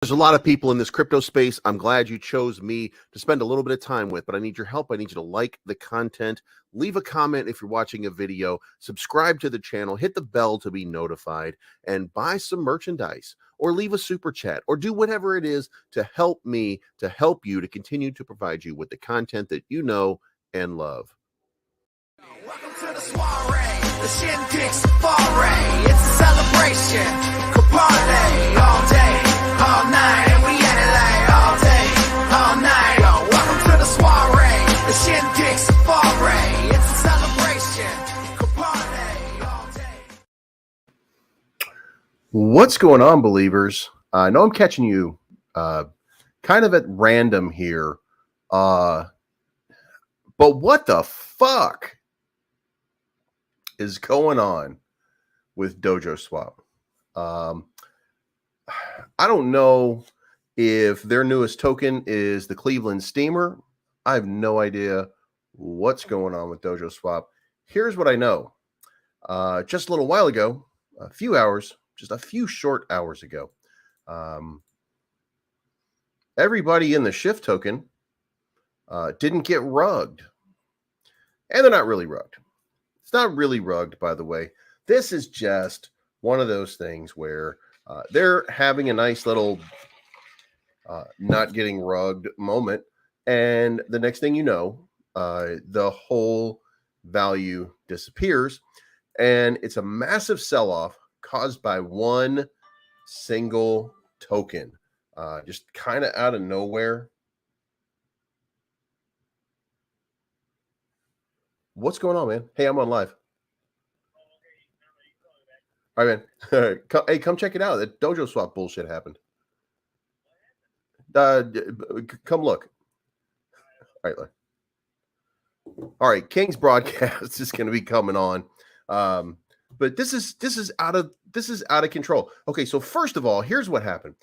There's a lot of people in this crypto space. I'm glad you chose me to spend a little bit of time with, but I need your help. I need you to like the content, leave a comment if you're watching a video, subscribe to the channel, hit the bell to be notified, and buy some merchandise or leave a super chat or do whatever it is to help me, to help you, to continue to provide you with the content that you know and love. Welcome to the soiree, the Shinja soiree. It's a celebration, party all day, all night. We at it like all day, all night. Yo, welcome to the soiree, the Shinja soiree. It's a celebration, party all day. What's going on, believers? I know I'm catching you kind of at random here, but what the fuck is going on with Dojoswap? I don't know if their newest token is the Cleveland Steamer. I have no idea what's going on with Dojoswap. Here's what I know. Just a little while ago, a few hours, just a few short hours ago, everybody in the Shift token didn't get rugged. And they're not really rugged. It's not really rugged, by the way. This is just one of those things where they're having a nice little not getting rugged moment. And the next thing you know, the whole value disappears. And it's a massive sell-off caused by one single token, just kind of out of nowhere. What's going on, man? Hey, I'm on live. All right, man. Hey, come check it out. That Dojoswap bullshit happened. Come look. All right, look. All right, King's broadcast is going to be coming on, but this is out of control. Okay, so first of all, here's what happened.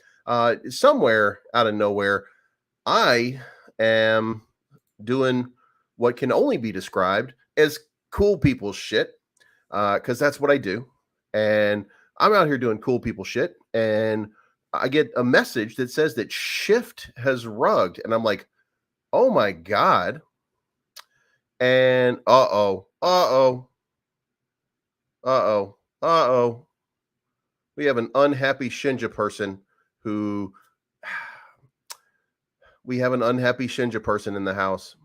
Somewhere out of nowhere, I am doing what can only be described as cool people shit, because that's what I do. And I'm out here doing cool people shit, and I get a message that says that Shift has rugged, and I'm like, oh my God. And we have an unhappy Shinja person in the house.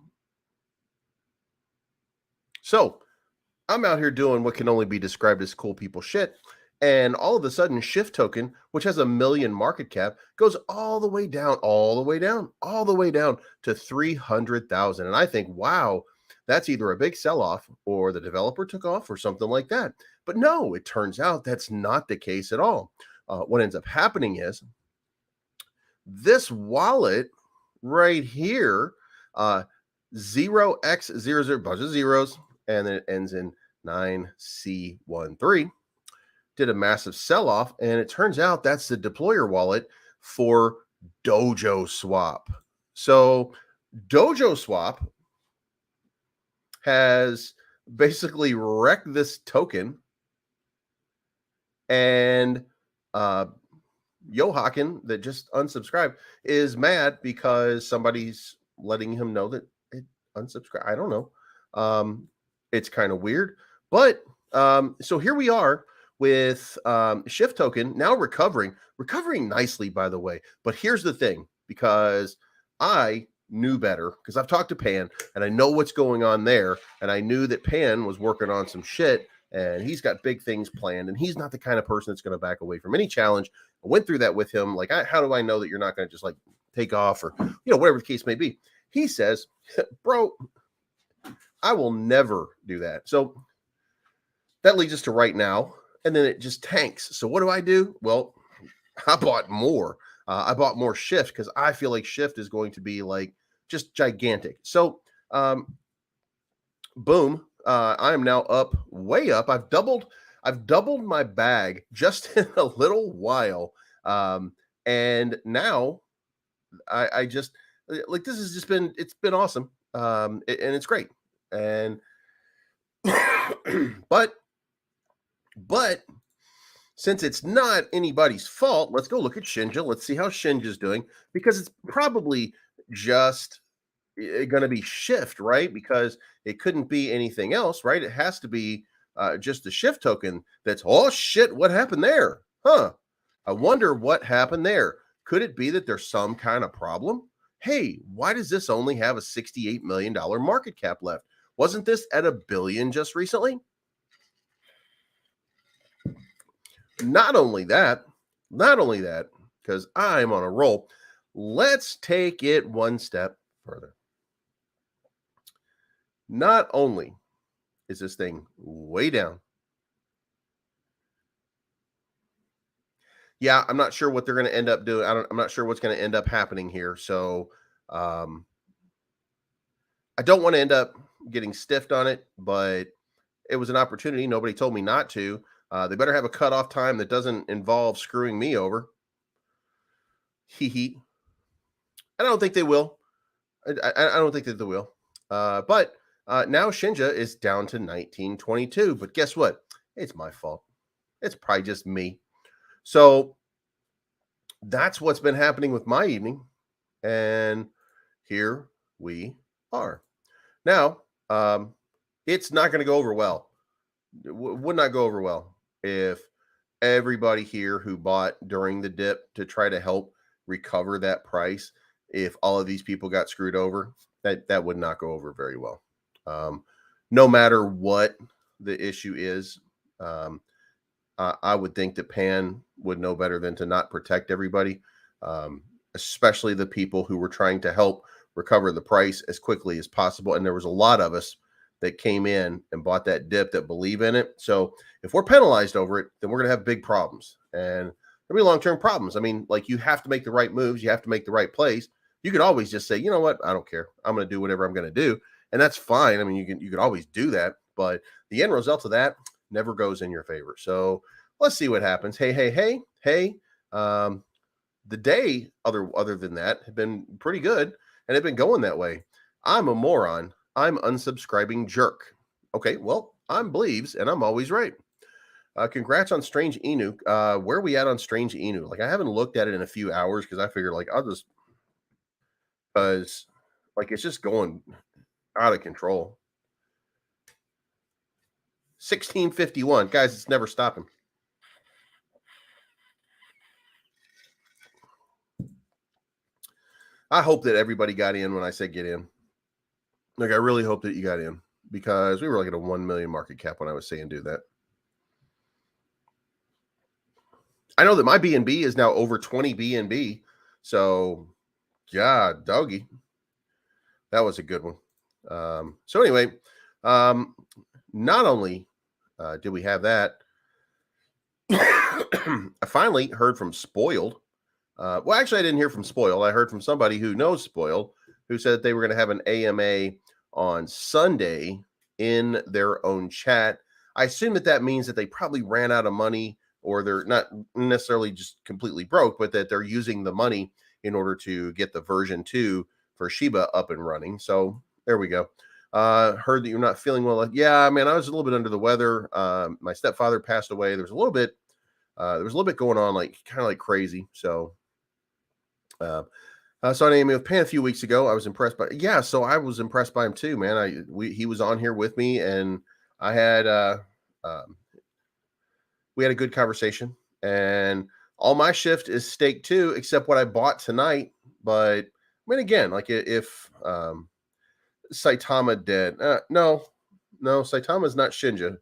So I'm out here doing what can only be described as cool people shit. And all of a sudden, Shift token, which has 1 million market cap, goes all the way down to 300,000. And I think, wow, that's either a big sell-off or the developer took off or something like that. But no, it turns out that's not the case at all. What ends up happening is this wallet right here, 0x00, bunch of zeros, and then it ends in 9C13, did a massive sell-off, and it turns out that's the deployer wallet for Dojoswap. So Dojoswap has basically wrecked this token, and Johaken, that just unsubscribed, is mad because somebody's letting him know that it unsubscribed. I don't know. It's kind of weird, but so here we are with Shift token now recovering nicely, by the way. But here's the thing, because I knew better, because I've talked to Pan and I know what's going on there, and I knew that Pan was working on some shit and he's got big things planned, and he's not the kind of person that's going to back away from any challenge. I went through that with him. Like, how do I know that you're not going to just like take off, or whatever the case may be? He says, bro, I will never do that. So that leads us to right now, and then it just tanks. So what do? Well, I bought more. I bought more Shift because I feel like Shift is going to be like just gigantic. So boom, I am now way up. I've doubled my bag just in a little while. And now I just like, this has just been, it's been awesome. And it's great. And but since it's not anybody's fault, let's go look at Shinja. Let's see how Shinja's doing, because it's probably just going to be shift, right? Because it couldn't be anything else, right? It has to be just the shift token. That's, oh shit, what happened there? Huh? I wonder what happened there. Could it be that there's some kind of problem? Hey, why does this only have a $68 million market cap left? Wasn't this at $1 billion just recently? Not only that, because I'm on a roll, let's take it one step further. Not only is this thing way down, yeah, I'm not sure what they're going to end up doing. I'm not sure what's going to end up happening here. So um, I don't want to end up getting stiffed on it, but it was an opportunity. Nobody told me not to. They better have a cutoff time that doesn't involve screwing me over. Hee hee. I don't think they will. I don't think that they will. But now Shinja is down to 1922. But guess what? It's my fault. It's probably just me. So that's what's been happening with my evening. And here we are. Now, it's not going to go over well. It would not go over well if everybody here who bought during the dip to try to help recover that price, if all of these people got screwed over, that would not go over very well. No matter what the issue is, I would think that Pan would know better than to not protect everybody, especially the people who were trying to help recover the price as quickly as possible. And there was a lot of us that came in and bought that dip that believe in it. So if we're penalized over it, then we're going to have big problems, and there'll be long-term problems. I mean, like, you have to make the right moves. You have to make the right plays. You could always just say, you know what? I don't care. I'm going to do whatever I'm going to do. And that's fine. I mean, you can always do that, but the end result of that never goes in your favor. So let's see what happens. Hey. The day other than that had been pretty good, and had been going that way. I'm a moron. I'm unsubscribing jerk. Okay, well, I'm Bleaves, and I'm always right. Congrats on Strange Inu. Where are we at on Strange Inu? Like, I haven't looked at it in a few hours because I figured, like, I'll just, because, like, it's just going out of control. 1651. Guys, it's never stopping. I hope that everybody got in when I said get in. Like, I really hope that you got in, because we were like at a 1 million market cap when I was saying do that. I know that my BNB is now over 20 BNB. So, yeah, doggy. That was a good one. So anyway, not only did we have that, I finally heard from Spoiled. Well, actually, I didn't hear from Spoiled. I heard from somebody who knows Spoiled, who said that they were going to have an AMA on Sunday in their own chat. I assume that means that they probably ran out of money, or they're not necessarily just completely broke, but that they're using the money in order to get the version 2 for Shiba up and running. So there we go. Heard that you're not feeling well. Yeah, man, I was a little bit under the weather. My stepfather passed away. There was a little bit going on, like, kind of like crazy. So saw an AMA with Pan a few weeks ago. I was impressed by, so I was impressed by him too, man. He was on here with me, and I had we had a good conversation, and all my shift is stake too, except what I bought tonight. But I mean, again, like, if Saitama did, no, Saitama's not Shinja.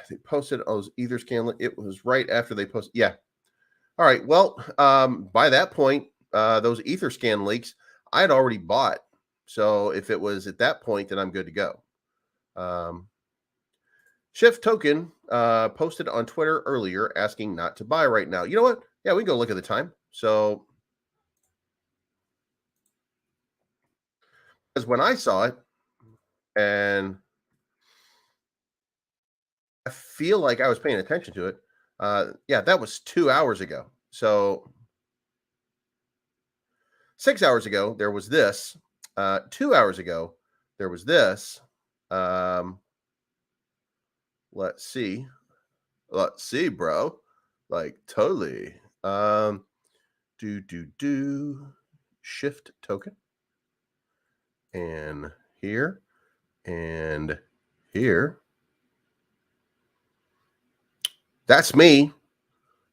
They posted those ether scan. It was right after they posted. Yeah. All right. Well, by that point, those ether scan leaks I had already bought. So if it was at that point, then I'm good to go. Shift Token posted on Twitter earlier asking not to buy right now. You know what? Yeah, we can go look at the time. So, because when I saw it, and I feel like I was paying attention to it, that was 2 hours ago. So 6 hours ago, there was this. 2 hours ago, there was this. let's see. Let's see, bro. Like totally. Do shift token. And here and here. That's me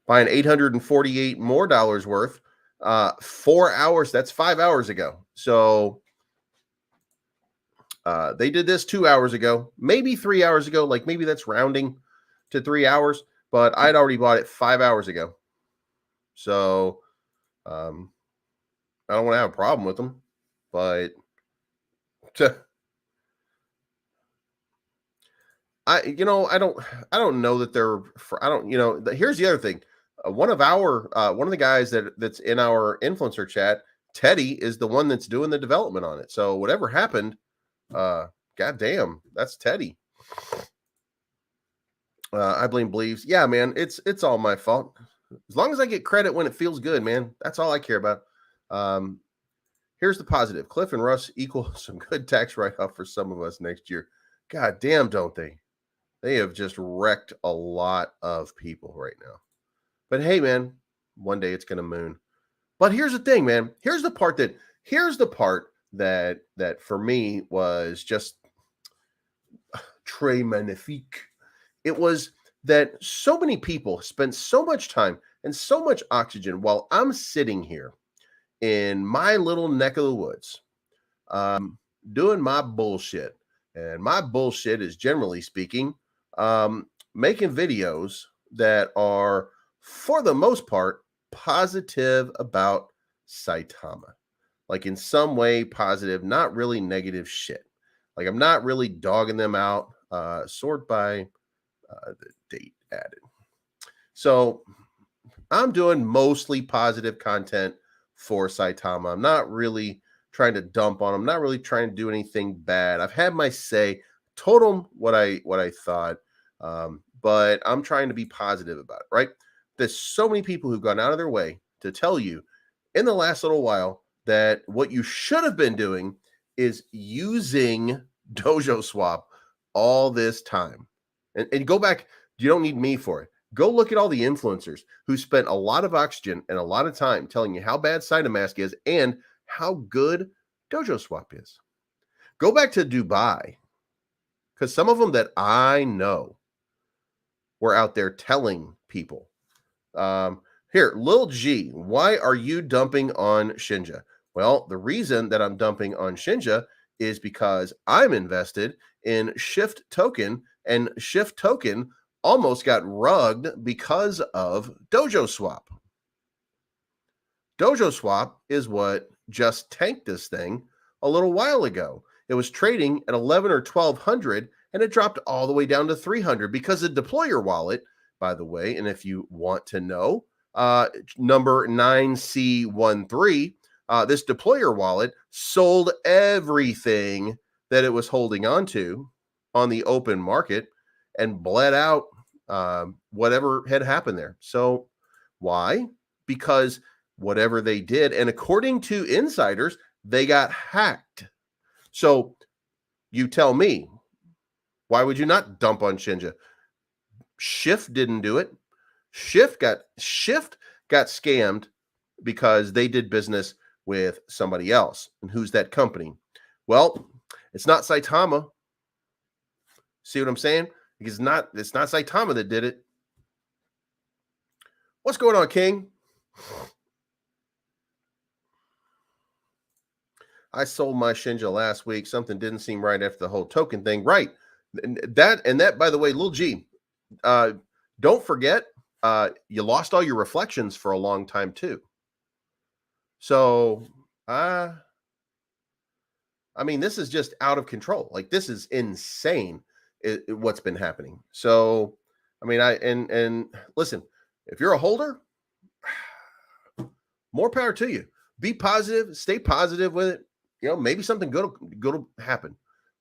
buying 848 more dollars worth. 4 hours. That's 5 hours ago. So they did this 2 hours ago, maybe 3 hours ago. Like maybe that's rounding to 3 hours, but I'd already bought it 5 hours ago. So I don't want to have a problem with them, but I don't know that they're for, I don't, here's the other thing. One of the guys that's in our influencer chat, Teddy, is the one that's doing the development on it. So whatever happened, goddamn, that's Teddy. I blame Believes. Yeah, man, it's all my fault. As long as I get credit when it feels good, man, that's all I care about. Here's the positive. Cliff and Russ equal some good tax write-off for some of us next year. God damn, don't they? They have just wrecked a lot of people right now. But hey, man, one day it's gonna moon. But here's the thing, man. Here's the part that for me was just très magnifique. It was that so many people spent so much time and so much oxygen while I'm sitting here in my little neck of the woods, doing my bullshit. And my bullshit is, generally speaking, making videos that are, for the most part, positive about Saitama. Like in some way positive, not really negative shit. Like I'm not really dogging them out. Sort by the date added. So I'm doing mostly positive content for Saitama. I'm not really trying to dump on him. I'm not really trying to do anything bad. I've had my say, told him what I thought, but I'm trying to be positive about it, right? There's so many people who've gone out of their way to tell you in the last little while that what you should have been doing is using Dojoswap all this time. And go back, you don't need me for it. Go look at all the influencers who spent a lot of oxygen and a lot of time telling you how bad Saitamask is and how good Dojoswap is. Go back to Dubai, because some of them that I know were out there telling people. Here, Lil G, why are you dumping on Shinja? Well, the reason that I'm dumping on Shinja is because I'm invested in Shift Token, and Shift Token almost got rugged because of Dojoswap. Dojoswap is what just tanked this thing a little while ago. It was trading at 11 or 1200 and it dropped all the way down to 300 because the deployer wallet, by the way, and if you want to know, number 9C13, this deployer wallet sold everything that it was holding on to on the open market and bled out whatever had happened there. So why? Because whatever they did, and according to insiders, they got hacked. So you tell me, why would you not dump on Shinja? Shift didn't do it. Shift got scammed because they did business with somebody else. And who's that company? Well, it's not Saitama. See what I'm saying? Because it's not Saitama that did it. What's going on, King? I sold my Shinja last week. Something didn't seem right after the whole token thing. Right. That, by the way, Lil G, don't forget, you lost all your reflections for a long time too. So, I mean, this is just out of control. Like, this is insane what's been happening. So, I mean, and listen, if you're a holder, more power to you. Be positive, stay positive with it. You know, maybe something good will happen.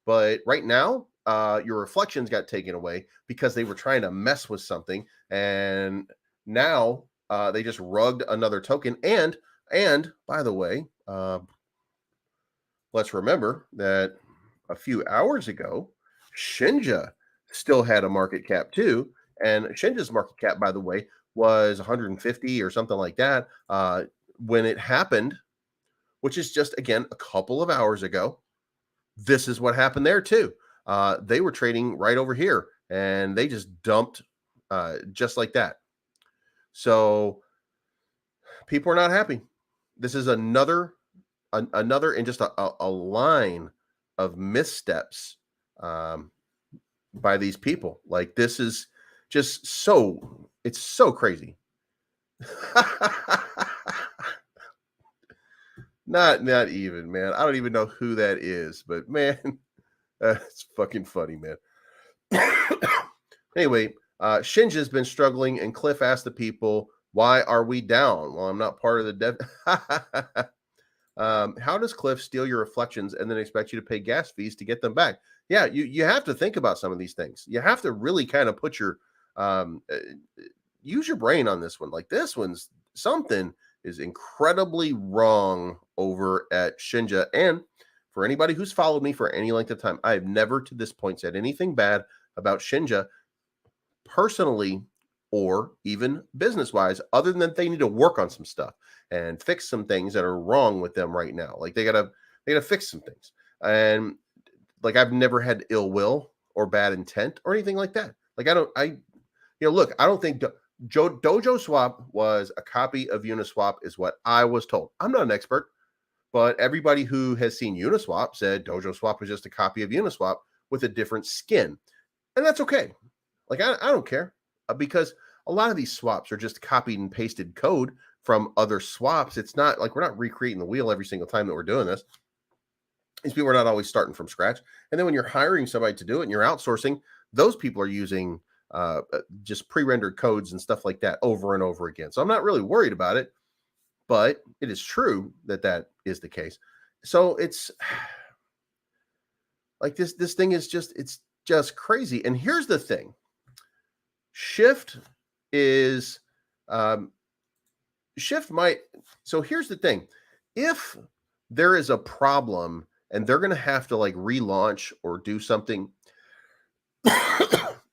But right now, your reflections got taken away because they were trying to mess with something, and now they just rugged another token. And by the way, let's remember that a few hours ago, Shinja still had a market cap too. And Shinja's market cap, by the way, was 150 or something like that when it happened, which is just, again, a couple of hours ago. This is what happened there too. They were trading right over here and they just dumped just like that. So people are not happy. This is another in just a line of missteps by these people. Like, this is just it's so crazy. Not even, man. I don't even know who that is, but man, that's fucking funny, man. Anyway, Shinja's been struggling, and Cliff asked the people, "Why are we down?" Well, I'm not part of the dev. How does Cliff steal your reflections and then expect you to pay gas fees to get them back? Yeah, you have to think about some of these things. You have to really kind of put your use your brain on this one. Like, this one's something is incredibly wrong over at Shinja. And for anybody who's followed me for any length of time, I have never to this point said anything bad about Shinja personally or even business-wise, other than that they need to work on some stuff and fix some things that are wrong with them right now. Like, they gotta fix some things. And like, I've never had ill will or bad intent or anything like that. Like, look, I don't think Dojoswap was a copy of Uniswap, is what I was told. I'm not an expert, but everybody who has seen Uniswap said Dojoswap was just a copy of Uniswap with a different skin. And that's okay. Like, I don't care, because a lot of these swaps are just copied and pasted code from other swaps. It's not like we're not recreating the wheel every single time that we're doing this. These people are not always starting from scratch. And then when you're hiring somebody to do it and you're outsourcing, those people are using just pre-rendered codes and stuff like that over and over again. So I'm not really worried about it, but it is true that that is the case. So it's like this thing is just, it's just crazy. And here's the thing. Shift is Shift might. So here's the thing. If there is a problem and they're going to have to like relaunch or do something,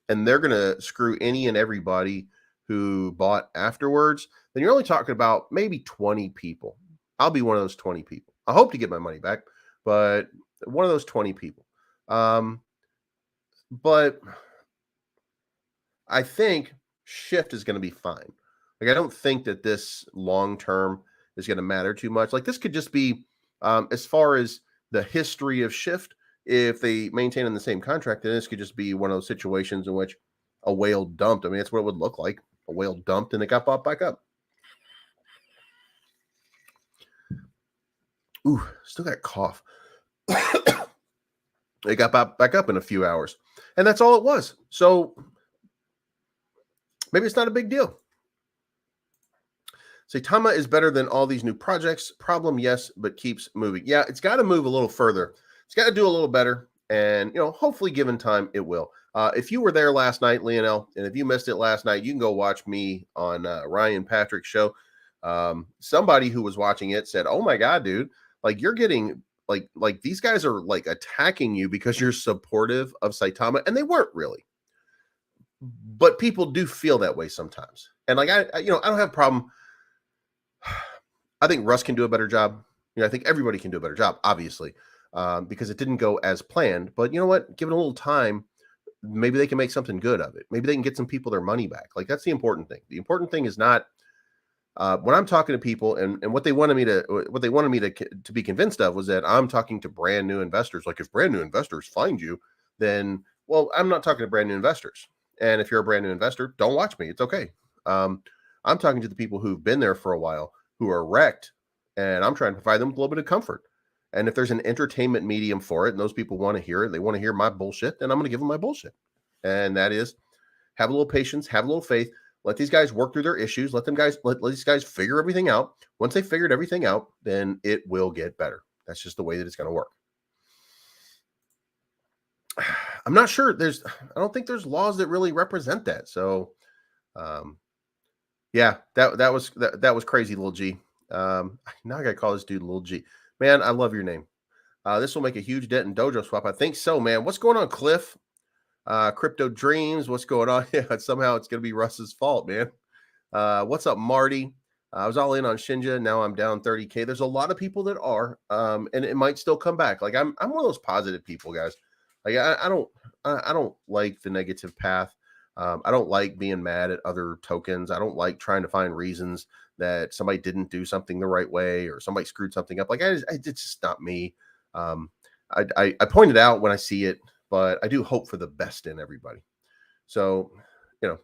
and they're going to screw any and everybody who bought afterwards, then you're only talking about maybe 20 people. I'll be one of those 20 people. I hope to get my money back, but one of those 20 people. But I think Shift is going to be fine. Like, I don't think that this long term is going to matter too much. Like, this could just be, as far as the history of Shift, if they maintain in the same contract, then this could just be one of those situations in which a whale dumped. I mean, that's what it would look like. A whale dumped and it got bought back up. Ooh, still got cough. It got bought back up in a few hours. And that's all it was. So maybe it's not a big deal. Saitama is better than all these new projects. Problem, yes, but keeps moving. Yeah, it's got to move a little further. It's got to do a little better. And, hopefully given time, it will. If you were there last night, Lionel, and if you missed it last night, you can go watch me on Ryan Patrick's show. Somebody who was watching it said, "Oh my God, dude, like, you're getting like these guys are like attacking you because you're supportive of Saitama." And they weren't really. But people do feel that way sometimes. And like, I don't have a problem. I think Russ can do a better job. I think everybody can do a better job, obviously, because it didn't go as planned. But you know what? Give it a little time. Maybe they can make something good of it. Maybe they can get some people their money back. Like, that's the important thing. The important thing is not when I'm talking to people and what they wanted me to be convinced of was that I'm talking to brand new investors. Like, if brand new investors find you, then, well, I'm not talking to brand new investors. And if you're a brand new investor, don't watch me. It's okay. I'm talking to the people who've been there for a while, who are wrecked, and I'm trying to provide them with a little bit of comfort. And if there's an entertainment medium for it, and those people want to hear it, they want to hear my bullshit, then I'm going to give them my bullshit. And that is, have a little patience, have a little faith, let these guys work through their issues, let these guys figure everything out. Once they figured everything out, then it will get better. That's just the way that it's going to work. I'm not sure I don't think there's laws that really represent that. So, yeah, that was crazy, Little G. Now I gotta call this dude Little G. Man, I love your name. This will make a huge dent in Dojoswap. I think so, man. What's going on, Cliff? Crypto Dreams, what's going on? Yeah, somehow it's going to be Russ's fault, man. What's up, Marty? I was all in on Shinja. Now I'm down 30K. There's a lot of people that are, and it might still come back. Like I'm one of those positive people, guys. Like I don't like the negative path. I don't like being mad at other tokens. I don't like trying to find reasons that somebody didn't do something the right way or somebody screwed something up. Like it's just not me. I pointed out when I see it, but I do hope for the best in everybody. So,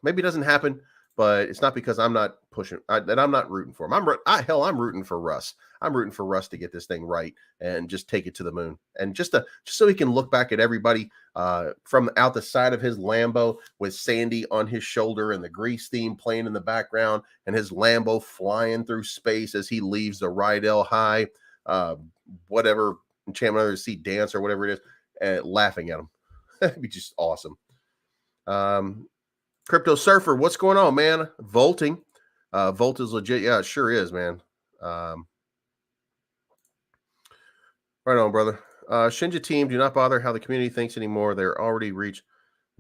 maybe it doesn't happen, but it's not because I'm not pushing that I'm not rooting for him. I'm rooting for Russ. I'm rooting for Russ to get this thing right and just take it to the moon. And just so he can look back at everybody from out the side of his Lambo with Sandy on his shoulder and the Grease theme playing in the background and his Lambo flying through space as he leaves the Rydell High, whatever enchantment under the sea dance or whatever it is, and laughing at him. That'd be just awesome. Crypto Surfer, what's going on, man? Volting. Volt is legit. Yeah, it sure is, man. Right on, brother. Shinja team, do not bother how the community thinks anymore. They're already reached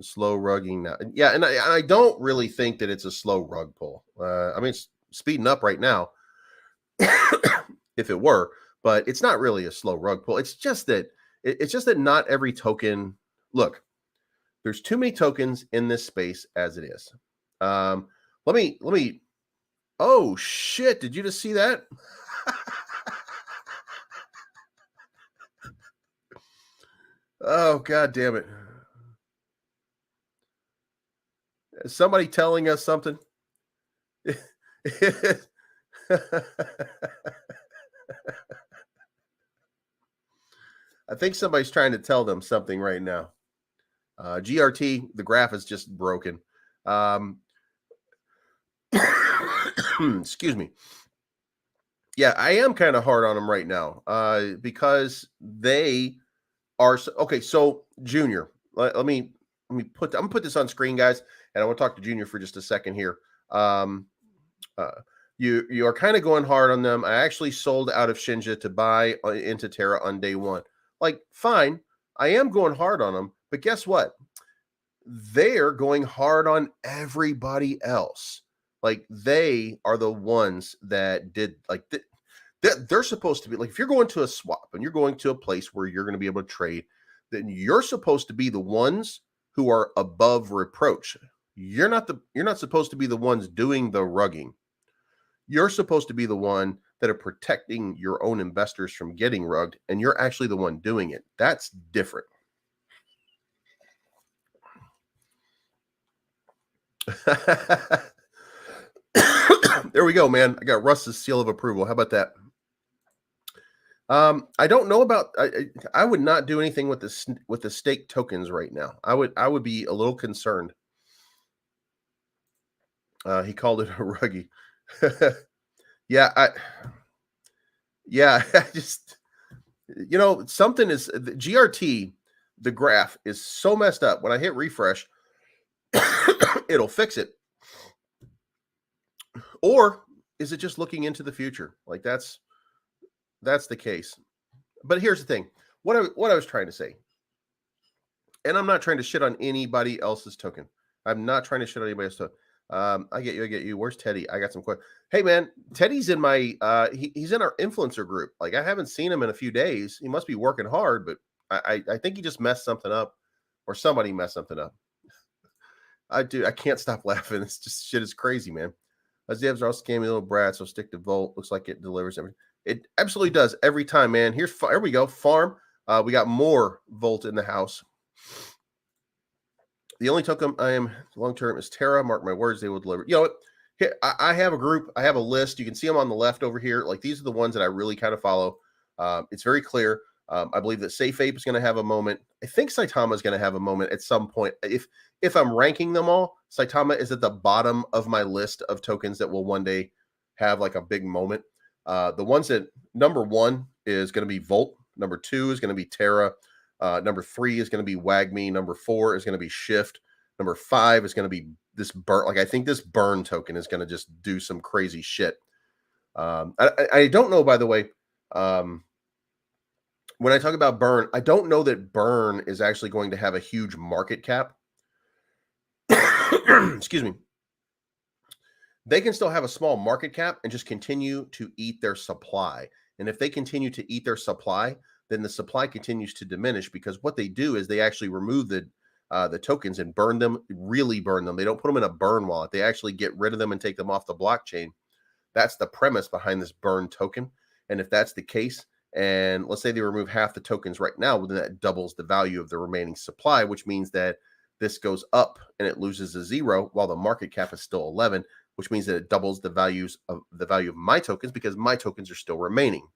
slow rugging now. Yeah, and I don't really think that it's a slow rug pull. I mean, it's speeding up right now, if it were, but it's not really a slow rug pull. It's just that not every token. Look, there's too many tokens in this space as it is. Let me. Oh shit! Did you just see that? Oh, God damn it. Is somebody telling us something? I think somebody's trying to tell them something right now. GRT, the graph is just broken. Excuse me. Yeah, I am kind of hard on them right now because they are okay. So Junior, let me I'm gonna put this on screen, guys, and I want to talk to Junior for just a second here. You are kind of going hard on them. I actually sold out of Shinja to buy into Terra on day one. Like, fine, I am going hard on them, but guess what? They're going hard on everybody else. Like, they are the ones that did like they're supposed to be like, if you're going to a swap and you're going to a place where you're going to be able to trade, then you're supposed to be the ones who are above reproach. You're not supposed to be the ones doing the rugging. You're supposed to be the one that are protecting your own investors from getting rugged, and you're actually the one doing it. That's different. There we go, man. I got Russ's seal of approval. How about that? I don't know about. I would not do anything with the stake tokens right now. I would be a little concerned. He called it a ruggy. Yeah, I just something is the GRT. The graph is so messed up. When I hit refresh, it'll fix it. Or is it just looking into the future? Like that's the case. But here's the thing. What I was trying to say, and I'm not trying to shit on anybody else's token. I'm not trying to shit on anybody else's token. I get you. Where's Teddy? I got some questions. Hey man, Teddy's in my he's in our influencer group. Like, I haven't seen him in a few days. He must be working hard, but I think he just messed something up, or somebody messed something up. I can't stop laughing. It's just shit is crazy, man. As devs are all scammy little brats, so stick to Volt. Looks like it delivers everything. It absolutely does every time, man. Here we go. Farm. We got more Volt in the house. The only token I am long term is Terra. Mark my words, they will deliver. You know what? Here, I have a group. I have a list. You can see them on the left over here. Like, these are the ones that I really kind of follow. It's very clear. I believe that Safe Ape is going to have a moment. I think Saitama is going to have a moment at some point. If I'm ranking them all, Saitama is at the bottom of my list of tokens that will one day have like a big moment. The ones that number 1 is going to be Volt. Number 2 is going to be Terra. Number 3 is going to be WagMe. Number 4 is going to be Shift. Number 5 is going to be this burn. Like, I think this burn token is going to just do some crazy shit. I don't know, by the way, when I talk about burn, I don't know that burn is actually going to have a huge market cap. excuse me, they can still have a small market cap and just continue to eat their supply. And if they continue to eat their supply, then the supply continues to diminish, because what they do is they actually remove the tokens and burn them, really burn them. They don't put them in a burn wallet. They actually get rid of them and take them off the blockchain. That's the premise behind this burn token. And if that's the case, and let's say they remove half the tokens right now, well, then that doubles the value of the remaining supply, which means that this goes up and it loses a 0 while the market cap is still 11, which means that it doubles the value of my tokens, because my tokens are still remaining.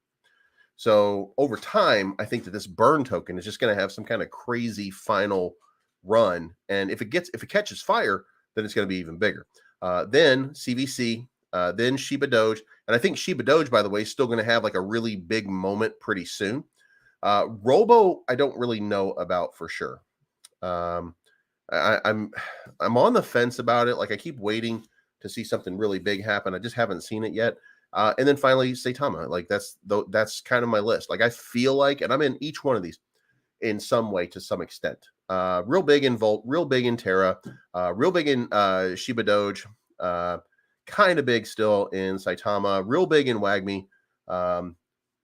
So over time, I think that this burn token is just going to have some kind of crazy final run. And if it catches fire, then it's going to be even bigger. Then CVC, then Shiba Doge. And I think Shiba Doge, by the way, is still going to have like a really big moment pretty soon. Robo, I don't really know about for sure. I'm on the fence about it. Like, I keep waiting to see something really big happen. I just haven't seen it yet. And then finally, Saitama. Like, that's kind of my list. Like, I feel like, and I'm in each one of these in some way to some extent. Real big in Volt, real big in Terra, real big in Shiba Doge, kind of big still in Saitama, real big in Wagmi,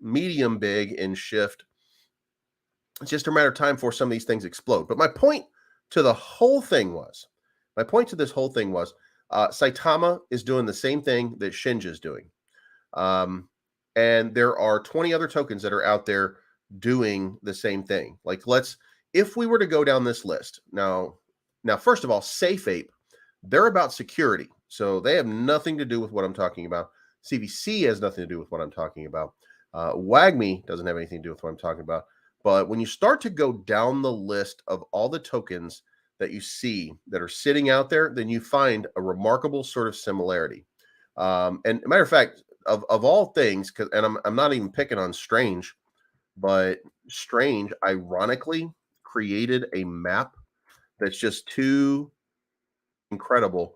medium big in Shift. It's just a matter of time before some of these things explode. But my point to this whole thing was, Saitama is doing the same thing that Shinja is doing. And there are 20 other tokens that are out there doing the same thing. Like, if we were to go down this list now, first of all, SafeApe, they're about security. So they have nothing to do with what I'm talking about. CVC has nothing to do with what I'm talking about. Wagmi doesn't have anything to do with what I'm talking about. But when you start to go down the list of all the tokens that you see that are sitting out there, then you find a remarkable sort of similarity. And matter of fact, of all things, and I'm not even picking on Strange, but Strange ironically created a map that's just too incredible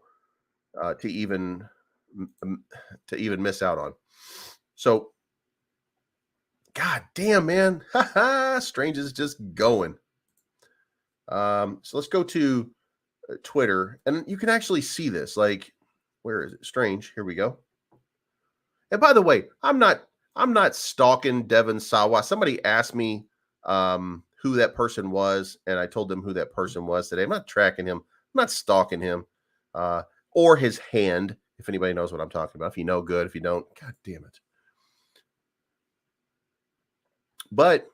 to even miss out on. So, god damn, man, Strange is just going. So let's go to Twitter, and you can actually see this. Like, where is it? Strange. Here we go. And by the way, I'm not stalking Devin Sawa. Somebody asked me who that person was, and I told them who that person was today. I'm not tracking him. I'm not stalking him or his hand. If anybody knows what I'm talking about. If you know, good. If you don't, god damn it. But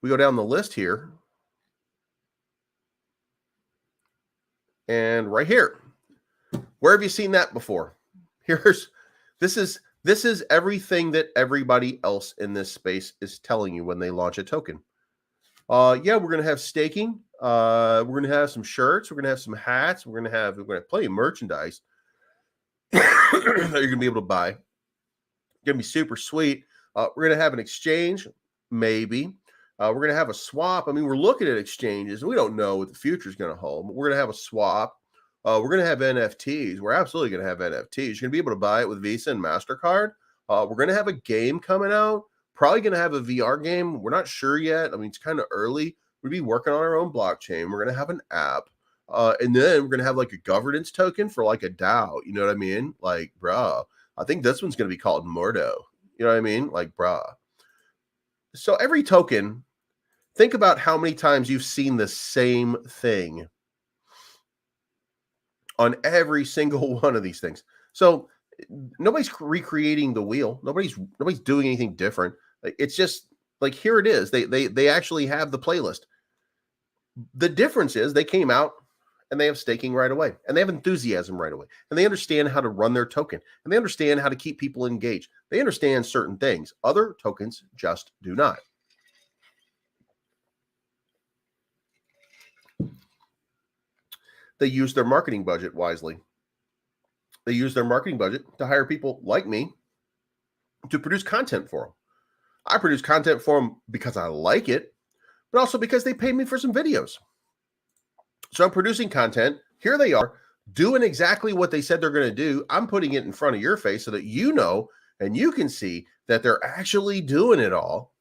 we go down the list here, and right here, where have you seen that before? This is everything that everybody else in this space is telling you when they launch a token. Yeah, we're gonna have staking. We're gonna have some shirts. We're gonna have some hats. We're gonna have plenty of merchandise that you're gonna be able to buy. It's gonna be super sweet. We're gonna have an exchange, maybe. We're going to have a swap. I mean, we're looking at exchanges. We don't know what the future is going to hold. But we're going to have a swap. We're going to have NFTs. We're absolutely going to have NFTs. You're going to be able to buy it with Visa and MasterCard. We're going to have a game coming out. Probably going to have a VR game. We're not sure yet. I mean, it's kind of early. We'll be working on our own blockchain. We're going to have an app. And then we're going to have like a governance token for like a DAO. You know what I mean? Like, bruh, I think this one's going to be called Murdo. You know what I mean? Like, bruh. So every token, think about how many times you've seen the same thing on every single one of these things. So nobody's recreating the wheel. Nobody's doing anything different. It's just like, here it is. They actually have the playlist. The difference is they came out and they have staking right away, and they have enthusiasm right away, and they understand how to run their token, and they understand how to keep people engaged. They understand certain things. Other tokens just do not. They use their marketing budget wisely. They use their marketing budget to hire people like me to produce content for them. I produce content for them because I like it, but also because they paid me for some videos. So I'm producing content. Here they are doing exactly what they said they're going to do. I'm putting it in front of your face so that you know and you can see that they're actually doing it all.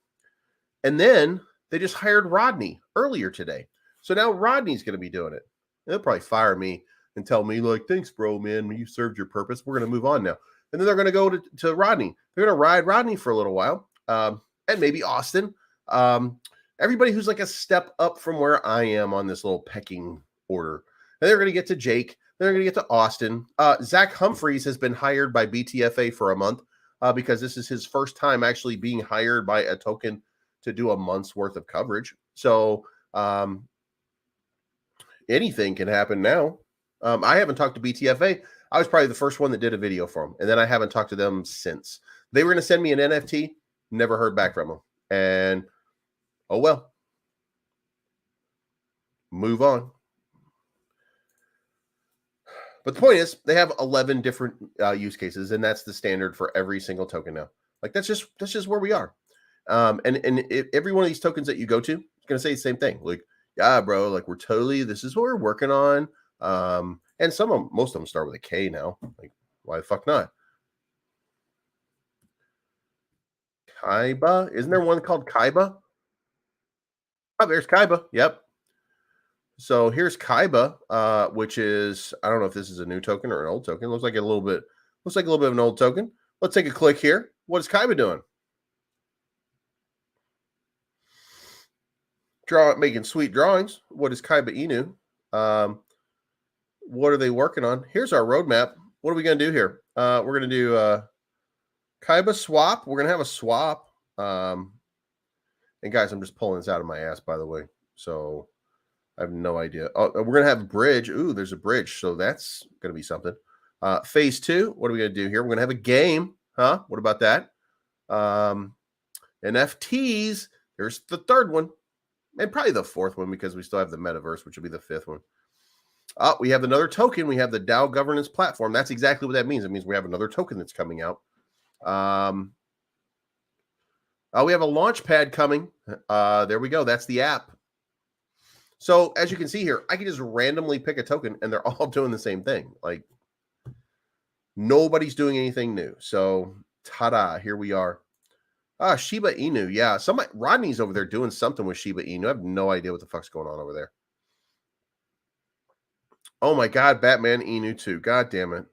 And then they just hired Rodney earlier today. So now Rodney's going to be doing it. They'll probably fire me and tell me, like, thanks, bro, man. You served your purpose. We're going to move on now. And then they're going to go to Rodney. They're going to ride Rodney for a little while. And maybe Austin. Everybody who's like a step up from where I am on this little pecking order. And they're going to get to Jake. They're going to get to Austin. Zach Humphreys has been hired by BTFA for a month because this is his first time actually being hired by a token to do a month's worth of coverage. So anything can happen now. I haven't talked to BTFA. I was probably the first one that did a video for them. And then I haven't talked to them since. They were going to send me an NFT. Never heard back from them. And, oh well. Move on. But the point is, they have 11 different use cases, and that's the standard for every single token now. Like, that's just where we are. And every one of these tokens that you go to is going to say the same thing. Like, yeah, bro, like, this is what we're working on. And most of them start with a K now. Like, why the fuck not? Kaiba? Isn't there one called Kaiba? Oh, there's Kaiba. Yep. So here's Kaiba, which is, I don't know if this is a new token or an old token. Looks like a little bit of an old token. Let's take a click here. What is Kaiba doing? Making sweet drawings. What is Kaiba Inu? What are they working on? Here's our roadmap. What are we going to do here? We're going to do Kaiba swap. We're going to have a swap. And guys, I'm just pulling this out of my ass, by the way. So I have no idea. Oh, we're going to have a bridge. Ooh, there's a bridge. So that's going to be something. Phase 2. What are we going to do here? We're going to have a game. Huh? What about that? NFTs. There's the third one. And probably the fourth one because we still have the metaverse, which will be the fifth one. We have another token. We have the DAO governance platform. That's exactly what that means. It means we have another token that's coming out. We have a launch pad coming. There we go. That's the app. So as you can see here, I can just randomly pick a token and they're all doing the same thing. Like, nobody's doing anything new. So ta-da, here we are. Shiba Inu. Yeah, Rodney's over there doing something with Shiba Inu. I have no idea what the fuck's going on over there. Oh my God, Batman Inu 2. God damn it.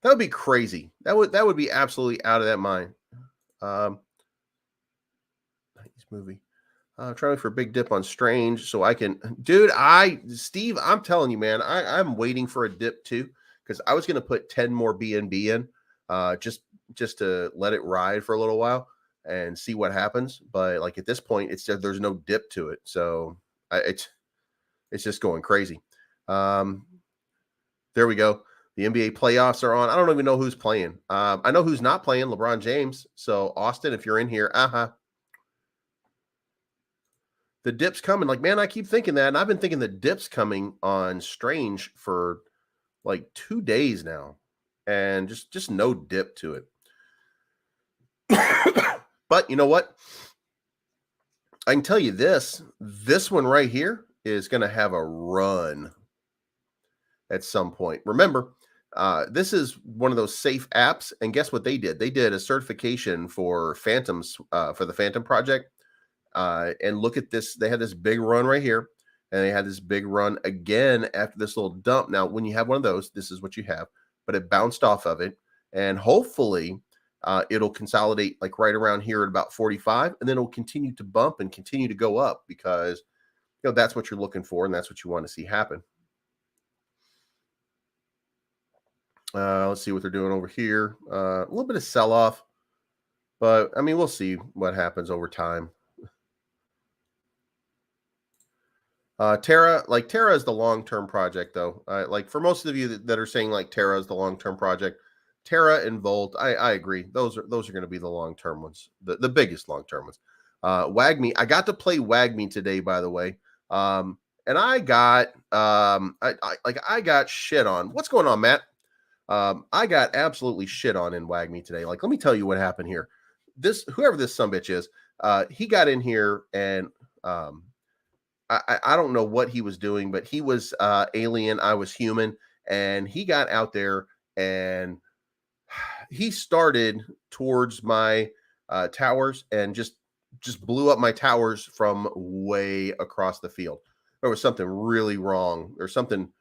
That would be crazy. That would be absolutely out of that mind. Nice movie. Trying for a big dip on Strange so I can, dude. Steve, I'm telling you, man, I'm waiting for a dip too because I was gonna put 10 more BNB in, just to let it ride for a little while and see what happens. But like at this point, there's no dip to it, so it's just going crazy. There we go. The NBA playoffs are on. I don't even know who's playing. I know who's not playing. LeBron James. So Austin, if you're in here, the dip's coming. Like, man, I keep thinking that, and I've been thinking the dip's coming on Strange for like 2 days now, and just no dip to it. But you know what? I can tell you this one right here is going to have a run at some point. Remember, this is one of those safe apps, and guess what they did? They did a certification for Phantoms, for the Phantom project. And look at this. They had this big run right here, and they had this big run again after this little dump. Now, when you have one of those, this is what you have, but it bounced off of it, and hopefully it'll consolidate like right around here at about 45, and then it'll continue to bump and continue to go up because that's what you're looking for, and that's what you want to see happen. Let's see what they're doing over here. A little bit of sell-off, but I mean, we'll see what happens over time. Terra is the long-term project, though. Like for most of you that are saying like Terra is the long-term project, Terra and Volt, I agree. Those are going to be the long-term ones, the biggest long-term ones. WAGME, I got to play WAGME today, by the way. And I got I got shit on. What's going on, Matt? I got absolutely shit on in WAGME today. Like, let me tell you what happened here. Whoever this sumbitch is, he got in here and I don't know what he was doing, but he was alien. I was human, and he got out there and he started towards my towers and just blew up my towers from way across the field. there was something really wrong. There's something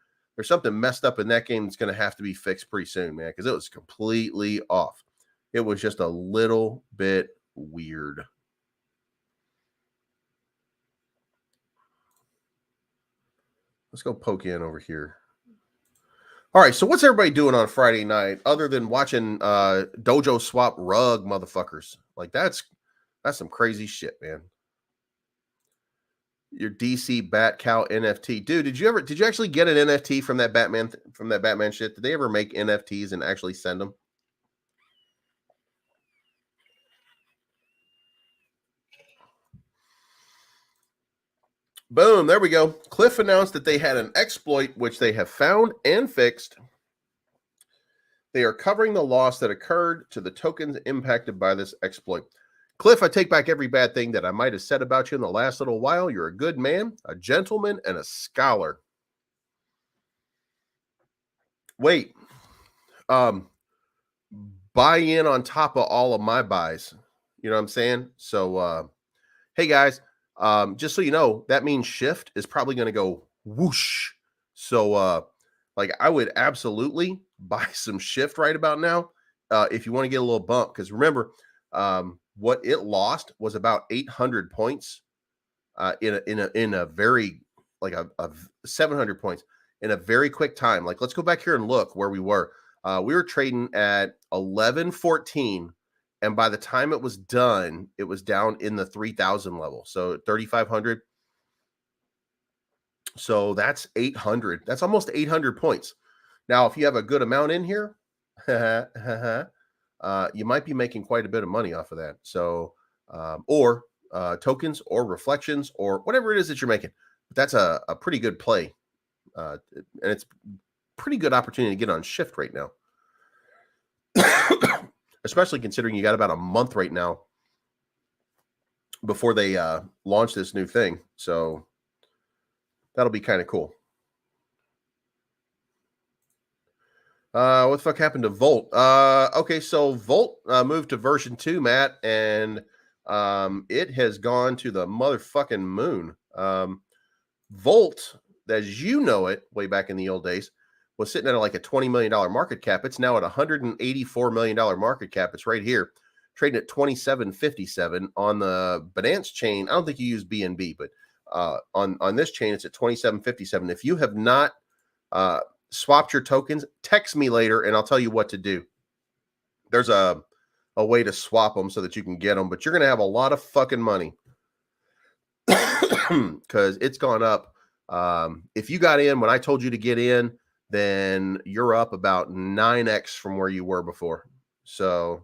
messed up in that game that's going to have to be fixed pretty soon, man, because it was completely off. It was just a little bit weird. Let's go poke in over here. All right, so what's everybody doing on Friday night other than watching Dojoswap rug motherfuckers? Like that's some crazy shit, man. Your DC Bat Cow NFT, dude. Did you actually get an NFT from that Batman shit? Did they ever make NFTs and actually send them? Boom, there we go. Cliff announced that they had an exploit which they have found and fixed. They are covering the loss that occurred to the tokens impacted by this exploit. Cliff, I take back every bad thing that I might have said about you in the last little while. You're a good man, a gentleman, and a scholar. Wait. Buy in on top of all of my buys. You know what I'm saying? So, hey, guys, just so you know, that means shift is probably going to go whoosh. So, like, I would absolutely buy some shift right about now if you want to get a little bump. Because remember, what it lost was about 800 points in a very, like a 700 points in a very quick time. Like, let's go back here and look where we were. We were trading at 1114. And by the time it was done, it was down in the 3,000 level. So 3,500. So that's 800. That's almost 800 points. Now, if you have a good amount in here, you might be making quite a bit of money off of that. So, or tokens or reflections or whatever it is that you're making. But that's a pretty good play. And it's pretty good opportunity to get on shift right now. Especially considering you got about a month right now before they launch this new thing. So that'll be kind of cool. What the fuck happened to Volt? Okay, so Volt moved to version 2, Matt, and it has gone to the motherfucking moon. Volt, as you know it, way back in the old days, was sitting at like a $20 million market cap. It's now at $184 million market cap. It's right here, trading at 27.57 on the Binance chain. I don't think you use BNB, but on this chain, it's at 27.57. If you have not swapped your tokens, text me later and I'll tell you what to do. There's a way to swap them so that you can get them, but you're going to have a lot of fucking money because it's gone up. If you got in when I told you to get in, then you're up about 9x from where you were before. So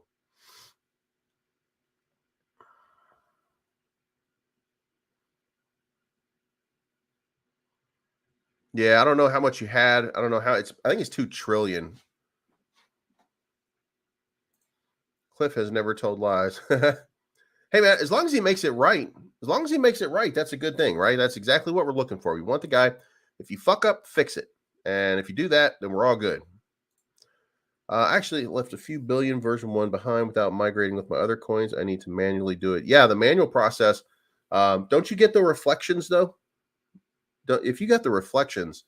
yeah, I don't know how much you had. I don't know how I think it's 2 trillion. Cliff has never told lies. Hey man, as long as he makes it right, that's a good thing, right? That's exactly what we're looking for. We want the guy, if you fuck up, fix it. And if you do that, then we're all good. Actually, left a few billion version 1 behind without migrating with my other coins. I need to manually do it. Yeah, the manual process. Don't you get the reflections, though? If you got the reflections,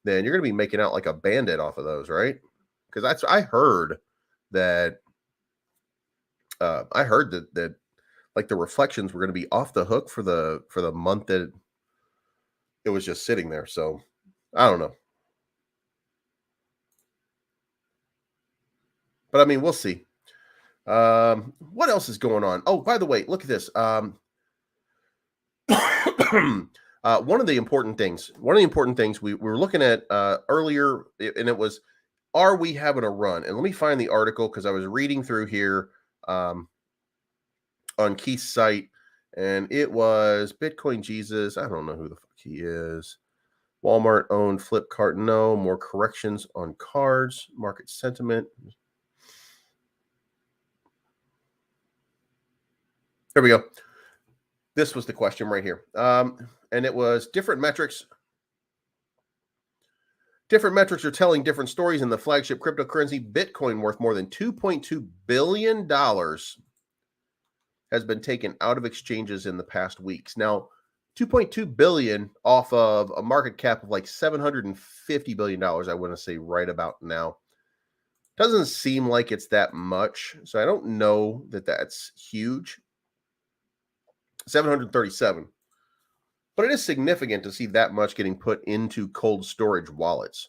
then you're going to be making out like a bandit off of those, right? Because I heard that like the reflections were going to be off the hook for the month that it was just sitting there. So I don't know. But I mean, we'll see. What else is going on? Oh, by the way, look at this. One of the important things we were looking at earlier, and it was, are we having a run? And let me find the article because I was reading through here on Keith's site, and it was Bitcoin Jesus. I don't know who the fuck he is. Walmart owned Flipkart. No more corrections on cards. Market sentiment. There we go. This was the question right here. And it was different metrics. Different metrics are telling different stories in the flagship cryptocurrency. Bitcoin, worth more than $2.2 billion, has been taken out of exchanges in the past weeks. Now, 2.2 billion off of a market cap of like $750 billion, I want to say right about now. Doesn't seem like it's that much, so I don't know that that's huge. 737. But it is significant to see that much getting put into cold storage wallets.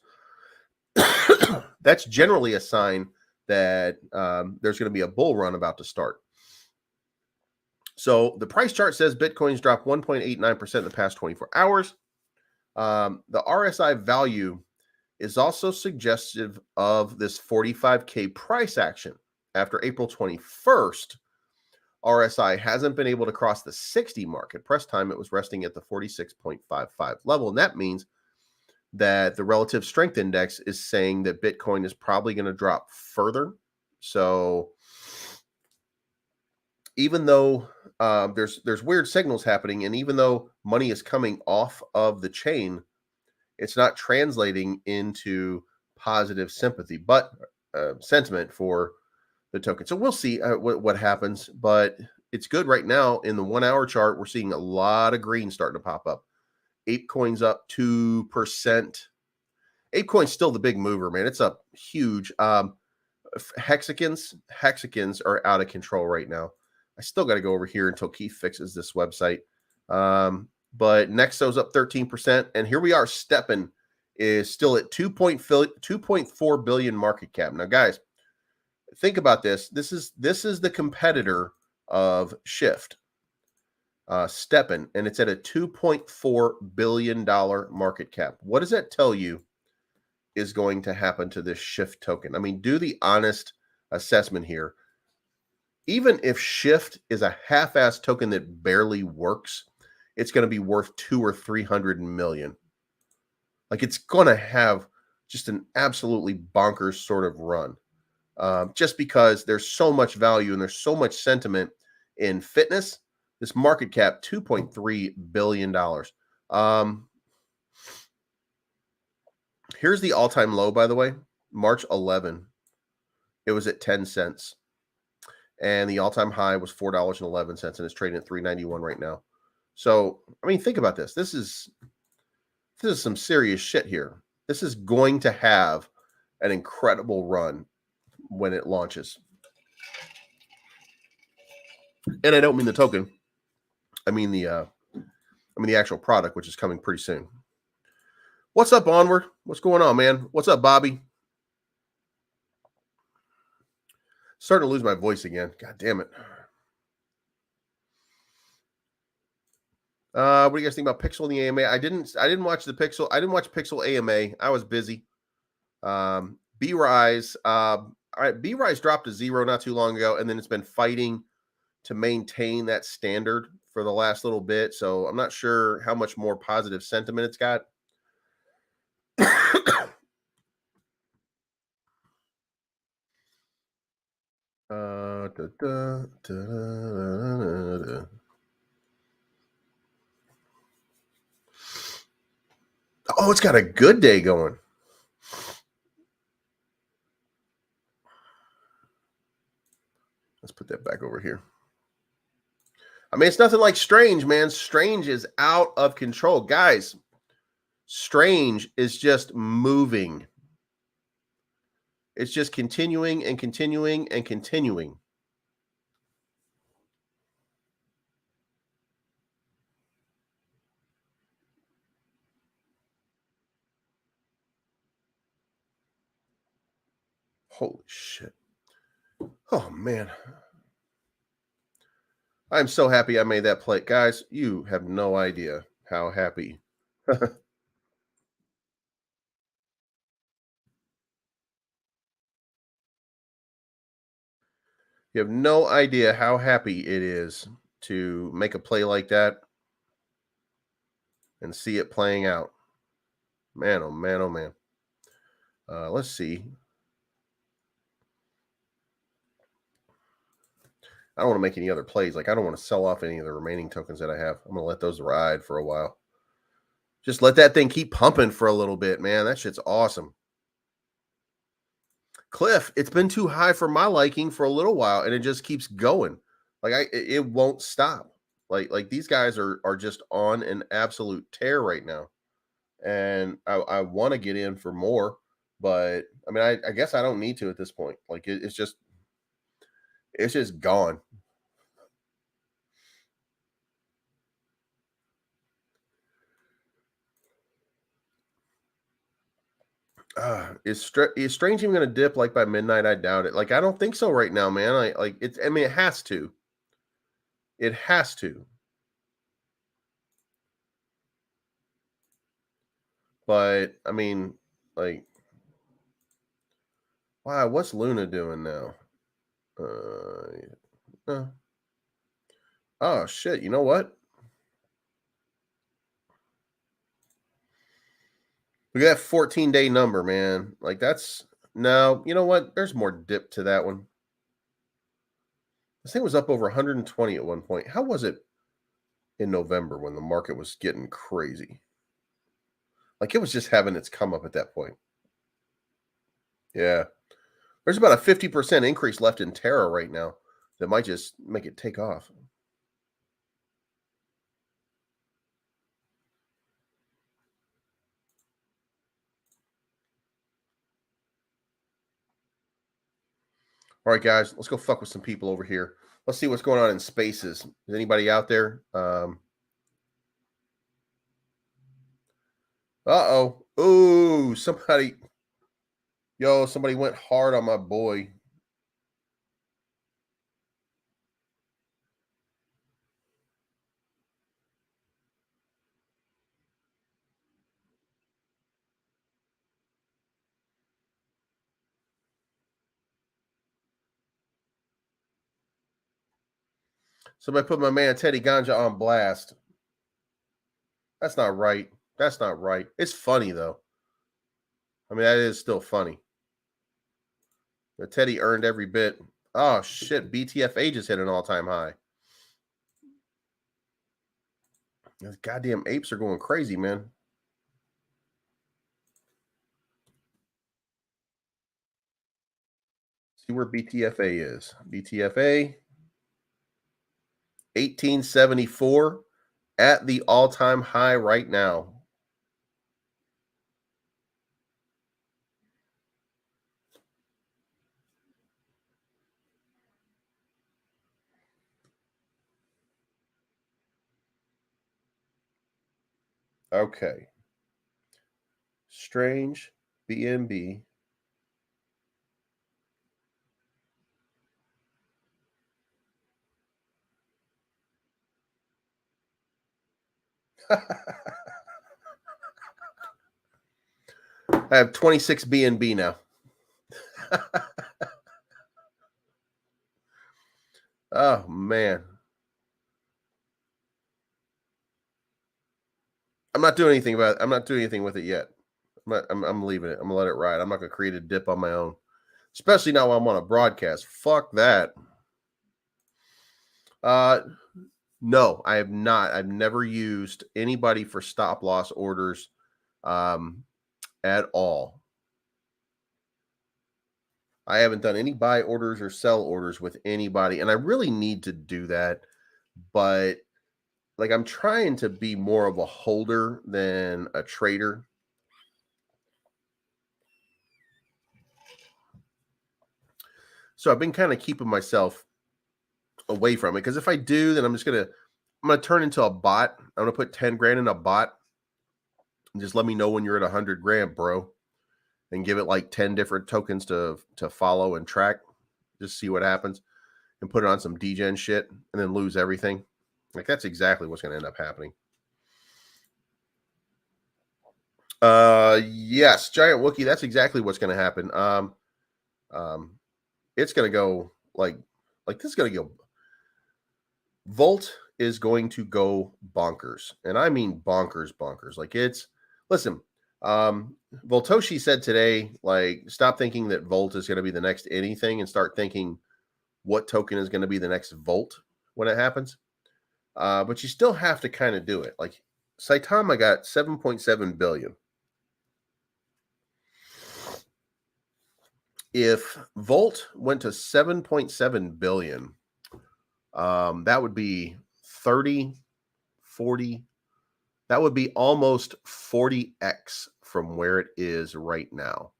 That's generally a sign that there's going to be a bull run about to start. So the price chart says Bitcoin's dropped 1.89% in the past 24 hours. The RSI value is also suggestive of this 45K price action. After April 21st, RSI hasn't been able to cross the 60 mark. At press time, it was resting at the 46.55 level. And that means that the relative strength index is saying that Bitcoin is probably going to drop further. So even though there's weird signals happening, and even though money is coming off of the chain, it's not translating into positive sympathy, but sentiment for the token. So we'll see what happens, but it's good right now. In the 1 hour chart, we're seeing a lot of green starting to pop up. ApeCoin's up 2%. ApeCoin's still the big mover, man. It's up huge. Hexagons are out of control right now. I still got to go over here until Keith fixes this website. But Nexo's up 13%. And here we are. Steppin is still at 2.4 billion market cap. Now, guys, think about this. This is the competitor of Shift, Steppin, and it's at a $2.4 billion market cap. What does that tell you is going to happen to this Shift token? I mean, do the honest assessment here. Even if Shift is a half-ass token that barely works, it's going to be worth 200 or 300 million. Like, it's going to have just an absolutely bonkers sort of run. Just because there's so much value and there's so much sentiment in fitness. This market cap, $2.3 billion. Here's the all-time low, by the way, March 11. It was at 10 cents. And the all-time high was $4.11, and it's trading at $3.91 right now. So, I mean, think about this. This is some serious shit here. This is going to have an incredible run when it launches. And I don't mean the token. I mean the actual product, which is coming pretty soon. What's up, Onward? What's going on, man? What's up, Bobby? Starting to lose my voice again. God damn it. What do you guys think about Pixel in the AMA? I didn't watch the Pixel. I didn't watch Pixel AMA. I was busy. B-Rise. All right, B-Rise dropped to 0 not too long ago, and then it's been fighting to maintain that standard for the last little bit. So I'm not sure how much more positive sentiment it's got. Oh, it's got a good day going. Let's put that back over here. I mean, it's nothing like Strange, man. Strange is out of control. Guys, Strange is just moving. It's just continuing and continuing and continuing. Holy shit. Oh, man. I'm so happy I made that play. Guys, you have no idea how happy. You have no idea how happy it is to make a play like that and see it playing out. Man, oh, man, oh, man. Let's see. I don't want to make any other plays. Like, I don't want to sell off any of the remaining tokens that I have. I'm going to let those ride for a while. Just let that thing keep pumping for a little bit, man. That shit's awesome. Cliff, it's been too high for my liking for a little while, and it just keeps going. Like, it won't stop. Like these guys are just on an absolute tear right now. And I want to get in for more, but I mean I guess I don't need to at this point. Like it's just gone. Is Strange even gonna dip like by midnight? I doubt it. Like I don't think so right now, man. I mean it has to. It has to. But I mean, like, wow, what's Luna doing now? Uh, oh shit, you know what? Look at that 14-day number, man. Like that's no, you know what? There's more dip to that one. This thing was up over 120 at one point. How was it in November when the market was getting crazy? Like it was just having its come up at that point. Yeah. There's about a 50% increase left in Terra right now that might just make it take off. All right, guys, let's go fuck with some people over here. Let's see what's going on in spaces. Is anybody out there? Uh-oh. Ooh, somebody went hard on my boy. Somebody put my man Teddy Ganja on blast. That's not right. That's not right. It's funny though. I mean, that is still funny. The Teddy earned every bit. Oh shit, BTFA just hit an all-time high. Those goddamn apes are going crazy, man. See where BTFA is. BTFA 1874 at the all-time high right now. Okay. Strange BNB. I have 26 BNB now. Oh man. I'm not doing anything about it. I'm not doing anything with it yet. I'm leaving it. I'm gonna let it ride. I'm not gonna create a dip on my own. Especially now I'm on a broadcast. Fuck that. No, I have not. I've never used anybody for stop loss orders at all. I haven't done any buy orders or sell orders with anybody, and I really need to do that. But like I'm trying to be more of a holder than a trader. So I've been kind of keeping myself away from it because if I do, then I'm gonna turn into a bot. I'm gonna put 10 grand in a bot and just let me know when you're at 100 grand, bro, and give it like 10 different tokens to follow and track. Just see what happens and put it on some degen shit and then lose everything. Like that's exactly what's gonna end up happening. Yes, Giant Wookie, that's exactly what's gonna happen. It's gonna go like this is gonna go. Volt is going to go bonkers, and I mean bonkers. Like listen. Voltoshi said today, like, stop thinking that Volt is going to be the next anything and start thinking what token is going to be the next Volt when it happens. But you still have to kind of do it. Like Saitama got 7.7 billion. If Volt went to 7.7 billion, that would be 30, 40. That would be almost 40x from where it is right now.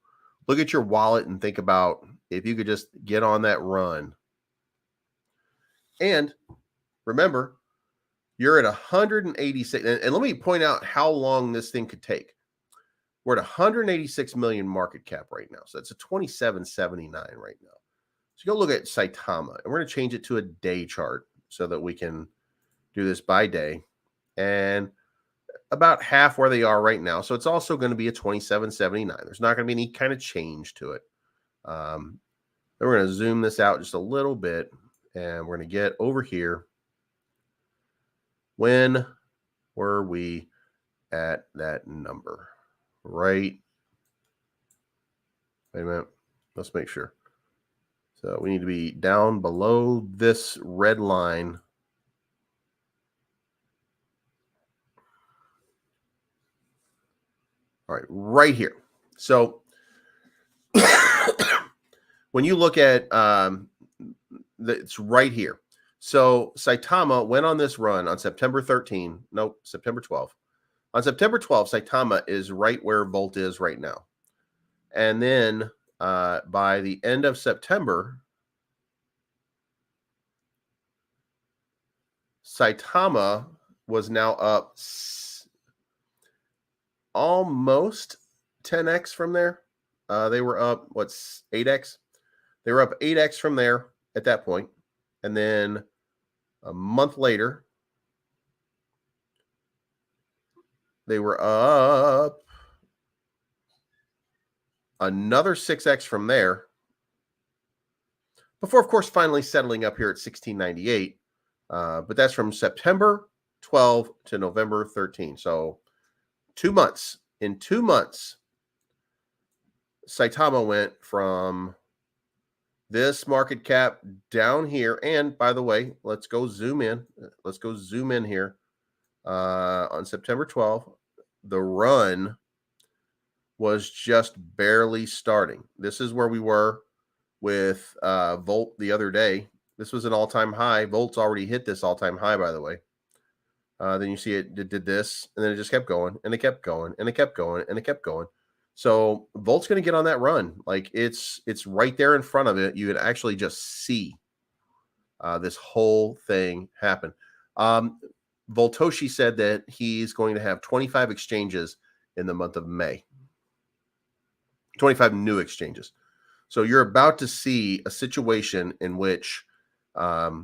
Look at your wallet and think about if you could just get on that run. And remember, you're at 186. And let me point out how long this thing could take. We're at 186 million market cap right now. So that's a 27.79 right now. So go look at Saitama, and we're going to change it to a day chart so that we can do this by day. And about half where they are right now. So it's also going to be a 27.79. There's not going to be any kind of change to it. Then we're going to zoom this out just a little bit, and we're going to get over here. When were we at that number? Right. Wait a minute. Let's make sure. So we need to be down below this red line. All right, right here. So when you look at it's right here. So Saitama went on this run on September 13. Nope, September 12. On September 12th, Saitama is right where Volt is right now. And then by the end of September, Saitama was now up almost 10x from there. They were up, 8x? They were up 8x from there at that point. And then a month later, they were up another 6x from there. Before, of course, finally settling up here at 1698. But that's from September 12 to November 13. So 2 months. In 2 months, Saitama went from this market cap down here. And by the way, let's go zoom in. Let's go zoom in here. On September 12th, the run was just barely starting. This is where we were with Volt the other day. This was an all-time high. Volt's already hit this all-time high, by the way. Then you see it did this, and then it just kept going, and it kept going, and it kept going, and it kept going. So Volt's going to get on that run. Like it's right there in front of it. You can actually just see this whole thing happen. Voltoshi said that he's going to have 25 exchanges in the month of May. 25 new exchanges. So you're about to see a situation in which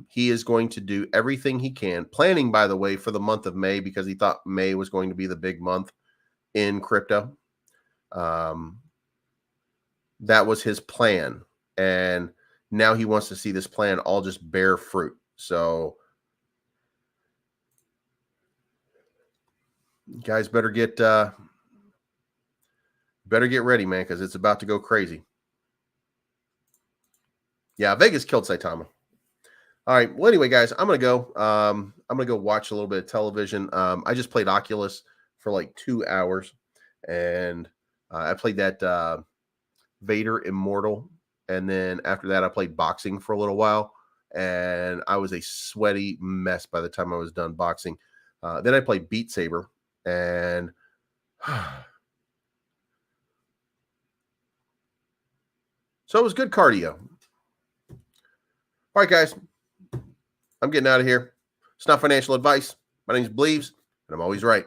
he is going to do everything he can, planning, by the way, for the month of May, because he thought May was going to be the big month in crypto. That was his plan. And now he wants to see this plan all just bear fruit. So guys better get ready, man, because it's about to go crazy. Yeah, Vegas killed Saitama. All right. Well, anyway, guys, I'm gonna go. I'm gonna go watch a little bit of television. I just played Oculus for like 2 hours, and I played that Vader Immortal, and then after that, I played boxing for a little while, and I was a sweaty mess by the time I was done boxing. Then I played Beat Saber, and so it was good cardio. All right, guys, I'm getting out of here. It's not financial advice. My name is Bleaves, and I'm always right.